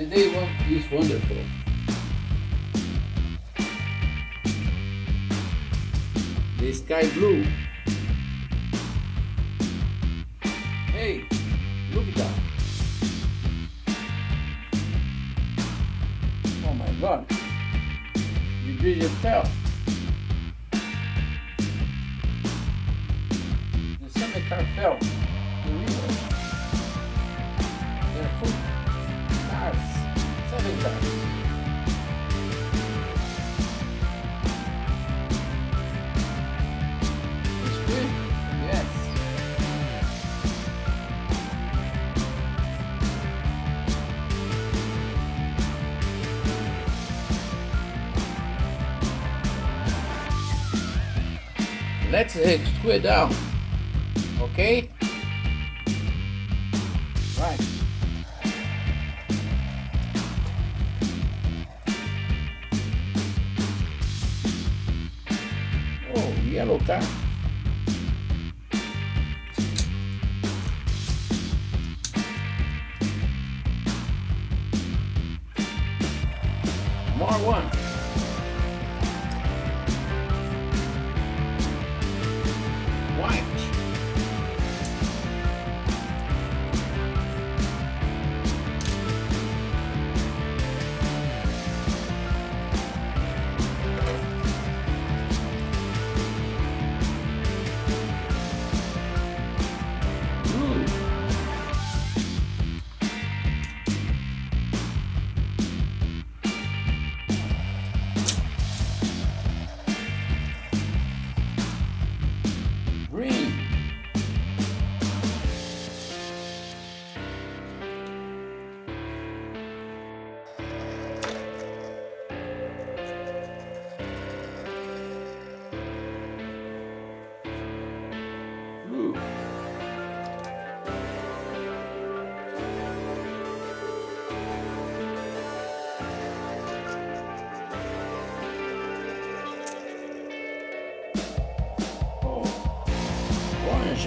day is wonderful. The sky blue. Hey, look at that. Oh my God. The bridge fell. The cement car fell. The river. There are 4 cars. 7 cars. It's good? Yes. Let's screw down. Okay? Right. Oh, yellow car. More one. White. Blue. Green. Blue. Oh, orange.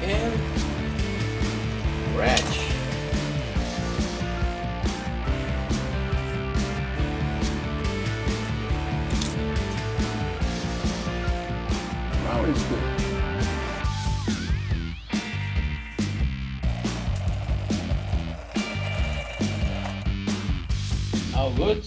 And red. Brown is good. All good?